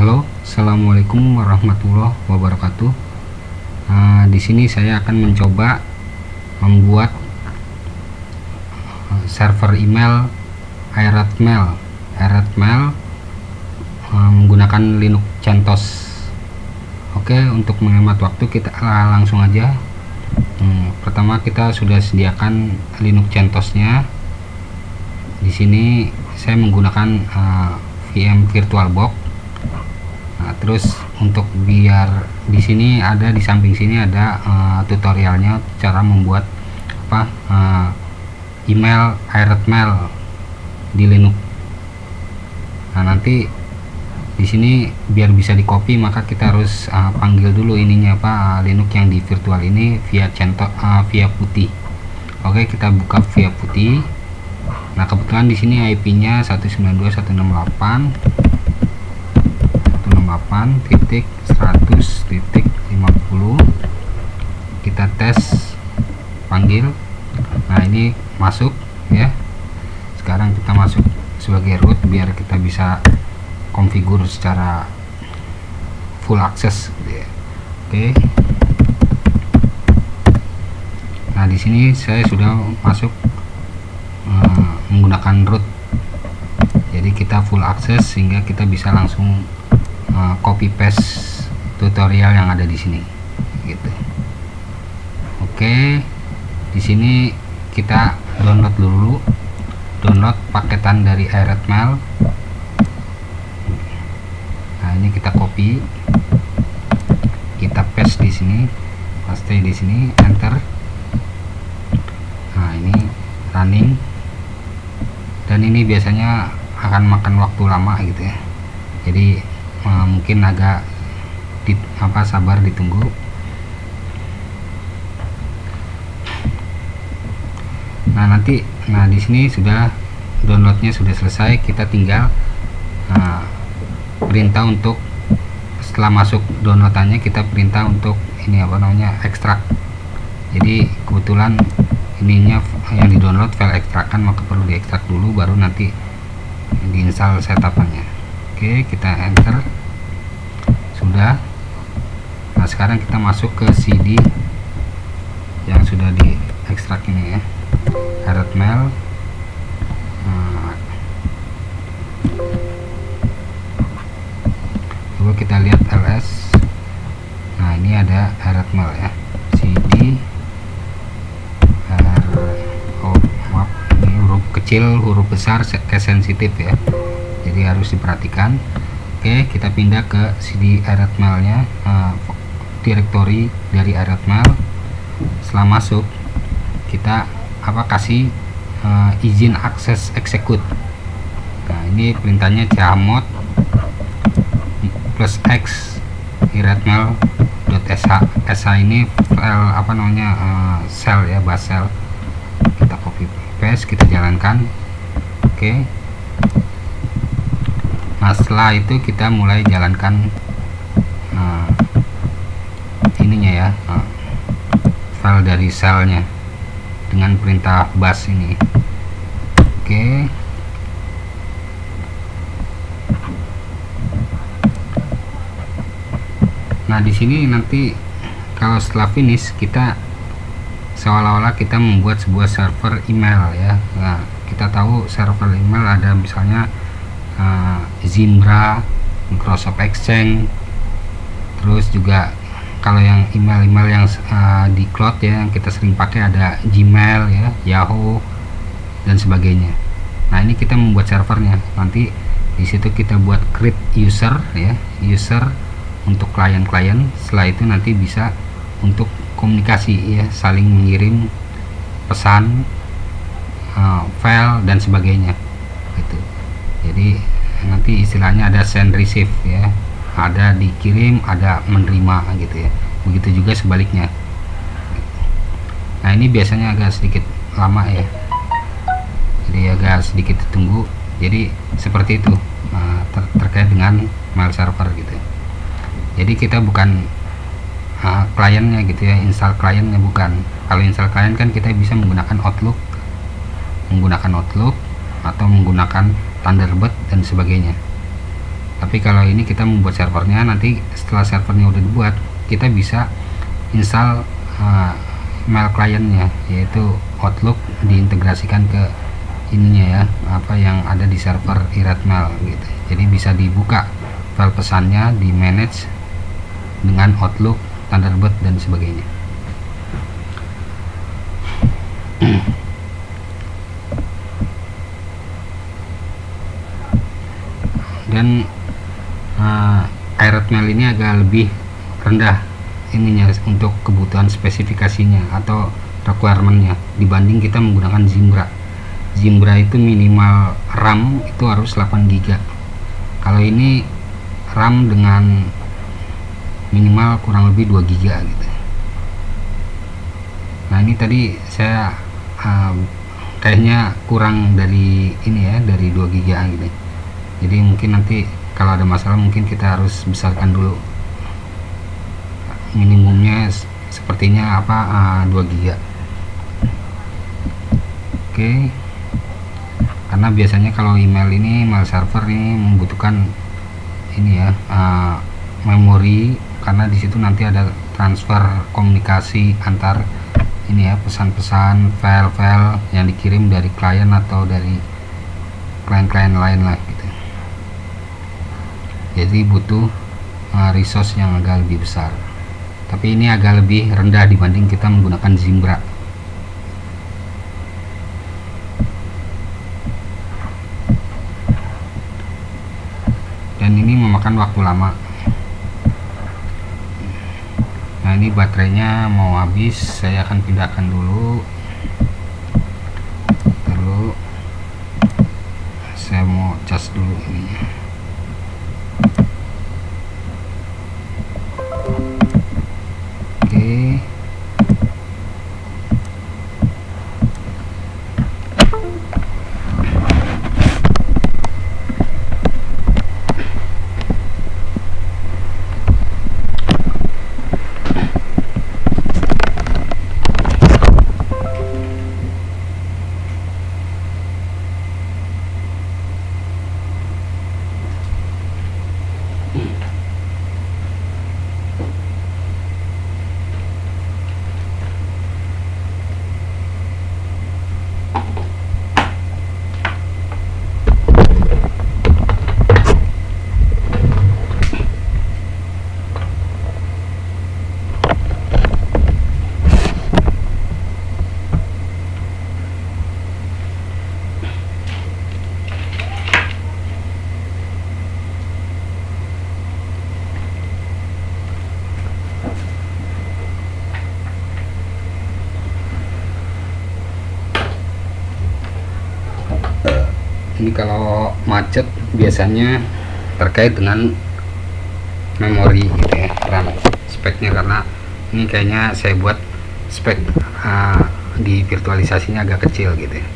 Halo, assalamualaikum warahmatullahi wabarakatuh. Di sini saya akan mencoba membuat server email iRedMail menggunakan Linux CentOS. Oke, untuk menghemat waktu kita langsung aja. Pertama kita sudah sediakan Linux CentOS-nya. Di sini saya menggunakan VM VirtualBox. Nah, terus untuk biar di sini ada di samping sini ada tutorialnya cara membuat email iRedMail di Linux. Nah, nanti di sini biar bisa di copy maka kita harus panggil dulu ininya Linux yang di virtual ini via CentOS via putih. Oke, kita buka via putih. Nah, kebetulan di sini IP-nya 192.168.100.50. Kita tes panggil. Nah, ini masuk ya. Sekarang kita masuk sebagai root biar kita bisa konfigur secara full access gitu ya. Oke. Nah, di sini saya sudah masuk menggunakan root, jadi kita full access sehingga kita bisa langsung copy paste tutorial yang ada di sini gitu. Oke, di sini kita download paketan dari iRedMail. Nah, ini kita copy, kita paste di sini, paste di sini, enter. Nah, ini running, dan ini biasanya akan makan waktu lama gitu ya, jadi mungkin agak sabar ditunggu. Nah, di sini sudah downloadnya sudah selesai, kita tinggal perintah untuk setelah masuk downloadannya kita perintah untuk ini ekstrak. Jadi kebetulan ininya yang di download file ekstrakan, maka perlu diekstrak dulu baru nanti diinstal setapannya. Oke, kita enter. Sudah. Nah, sekarang kita masuk ke CD yang sudah diekstrak ini ya, iRedMail. Coba kita lihat ls. Nah, ini ada iRedMail ya, CD ini huruf kecil, huruf besar, case sensitif ya, jadi harus diperhatikan. Oke, kita pindah ke CD iRedMail nya, directory dari iRedMail. Setelah masuk kita kasih izin akses execute. Nah, ini perintahnya chmod +x iRedMail.sh. sh ini file shell ya, bash shell. Kita copy paste, kita jalankan. Oke. Nah, setelah itu kita mulai jalankan ininya ya, file dari shellnya dengan perintah bash ini. Oke. Nah, di sini nanti kalau setelah finish kita seolah-olah kita membuat sebuah server email ya. Nah, kita tahu server email ada misalnya Zimbra, Microsoft Exchange, terus juga kalau yang email yang di cloud ya yang kita sering pakai ada Gmail ya, Yahoo dan sebagainya. Nah, ini kita membuat servernya. Nanti di situ kita buat create user ya, user untuk klien-klien. Setelah itu nanti bisa untuk komunikasi ya, saling mengirim pesan, file dan sebagainya gitu. Jadi nanti istilahnya ada send receive ya, ada dikirim, ada menerima gitu ya. Begitu juga sebaliknya. Nah, ini biasanya agak sedikit lama ya, jadi agak sedikit ditunggu. Jadi seperti itu terkait dengan mail server gitu. Jadi kita bukan kliennya gitu ya, install kliennya bukan. Kalau install klien kan kita bisa menggunakan Outlook atau menggunakan Thunderbird dan sebagainya. Tapi kalau ini kita membuat servernya, nanti setelah servernya udah dibuat, kita bisa install mail clientnya, yaitu Outlook, diintegrasikan ke ininya ya, apa yang ada di server iRedMail gitu. Jadi bisa dibuka file pesannya, di manage dengan Outlook, Thunderbird dan sebagainya. Dan iRedMail ini agak lebih rendah ininya untuk kebutuhan spesifikasinya atau requirementnya dibanding kita menggunakan Zimbra. Zimbra itu minimal RAM itu harus 8 GB. Kalau ini RAM dengan minimal kurang lebih 2 GB gitu. Nah ini tadi saya kayaknya kurang dari ini ya, dari 2 GB gitu. Jadi mungkin nanti kalau ada masalah mungkin kita harus besarkan dulu minimumnya, sepertinya apa 2 GB. Oke, karena biasanya kalau email server ini membutuhkan ini ya, memori, karena disitu nanti ada transfer komunikasi antar ini ya, pesan-pesan, file-file yang dikirim dari klien atau dari klien-klien lain lah gitu. Jadi butuh resource yang agak lebih besar, tapi ini agak lebih rendah dibanding kita menggunakan Zimbra. Dan ini memakan waktu lama. Nah ini baterainya mau habis, saya akan pindahkan dulu. Saya mau cas dulu ini. Oke. Ini kalau macet biasanya terkait dengan memori gitu ya, RAM speknya, karena ini kayaknya saya buat spek di virtualisasinya agak kecil gitu ya.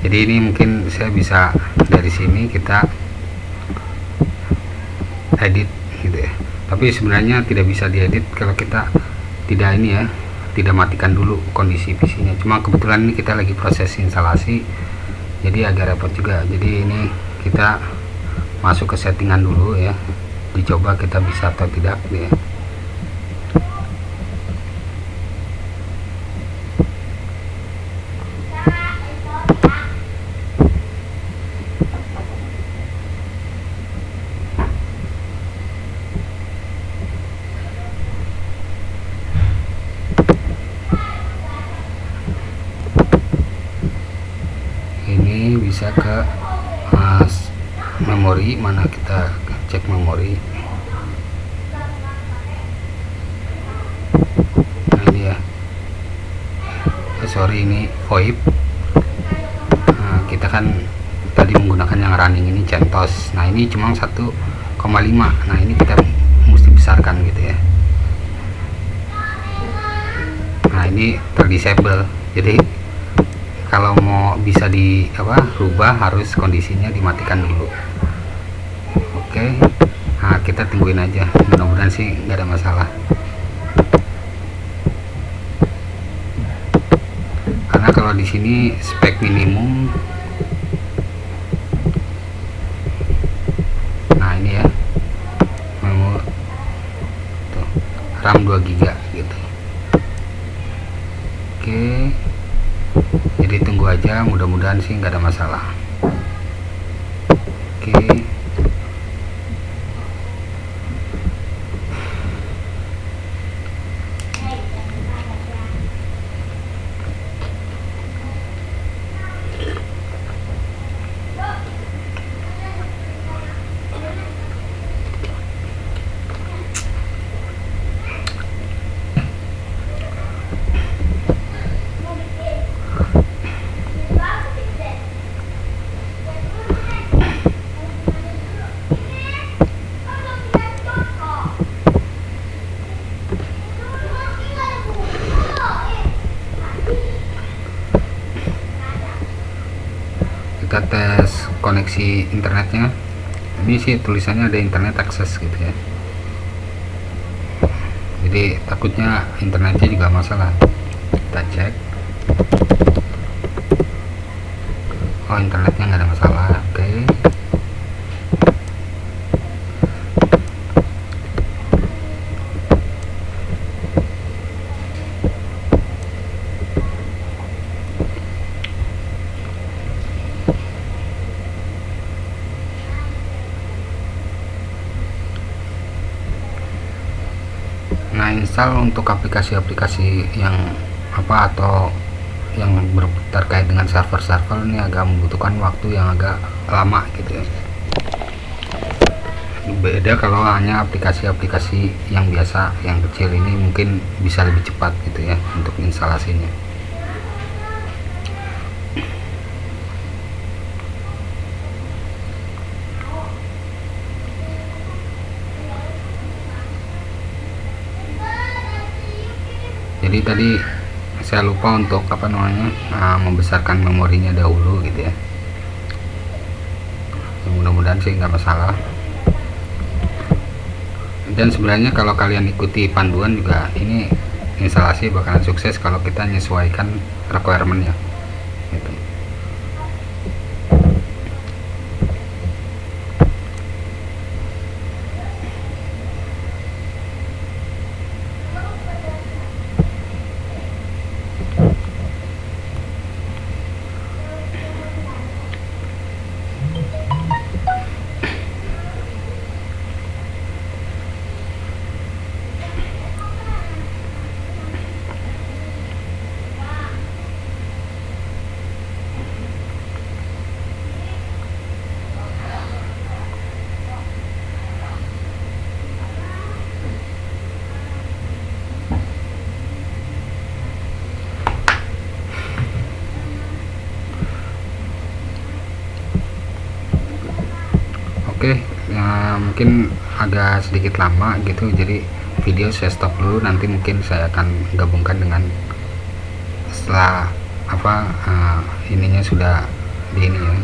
Jadi ini mungkin saya bisa dari sini kita edit gitu ya, tapi sebenarnya tidak bisa diedit kalau kita tidak ini ya, tidak matikan dulu kondisi PC-nya. Cuma kebetulan ini kita lagi proses instalasi, jadi agak repot juga. Jadi ini kita masuk ke settingan dulu ya, dicoba kita bisa atau tidak ya. Ini bisa ke memori, mana kita cek memori. Nah ini ya, sorry ini VoIP. Nah, kita kan tadi menggunakan yang running ini CentOS. Nah ini cuma 1,5. Nah ini kita mesti besarkan gitu ya. Nah ini terdisable, jadi kalau mau bisa rubah harus kondisinya dimatikan dulu. Oke, nah kita tungguin aja, mudah-mudahan sih nggak ada masalah. Karena kalau di sini spek minimum. Nah ini ya, RAM 2 GB gitu. Oke, jadi tunggu aja, mudah-mudahan sih nggak ada masalah. Oke, kita tes koneksi internetnya. Ini sih tulisannya ada internet access gitu ya, jadi takutnya internetnya juga masalah. Kita cek, oh internetnya nggak ada masalah. Oke, nah install untuk aplikasi-aplikasi yang apa atau yang terkait dengan server-server ini agak membutuhkan waktu yang agak lama gitu ya. Beda kalau hanya aplikasi-aplikasi yang biasa yang kecil, ini mungkin bisa lebih cepat gitu ya untuk instalasinya. Jadi tadi saya lupa untuk apa namanya membesarkan memorinya dahulu gitu ya. Mudah-mudahan sih nggak masalah. Dan sebenarnya kalau kalian ikuti panduan juga ini instalasi bakalan sukses kalau kita menyesuaikan requirementnya gitu. Oke, mungkin agak sedikit lama gitu, jadi video saya stop dulu. Nanti mungkin saya akan gabungkan dengan setelah apa ininya sudah di ini ya,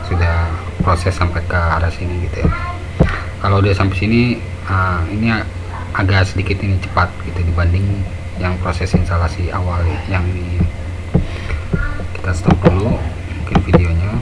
sudah proses sampai ke arah sini gitu ya. Kalau udah sampai sini ini agak sedikit ini cepat gitu dibanding yang proses instalasi awal yang ini. Kita stop dulu mungkin videonya.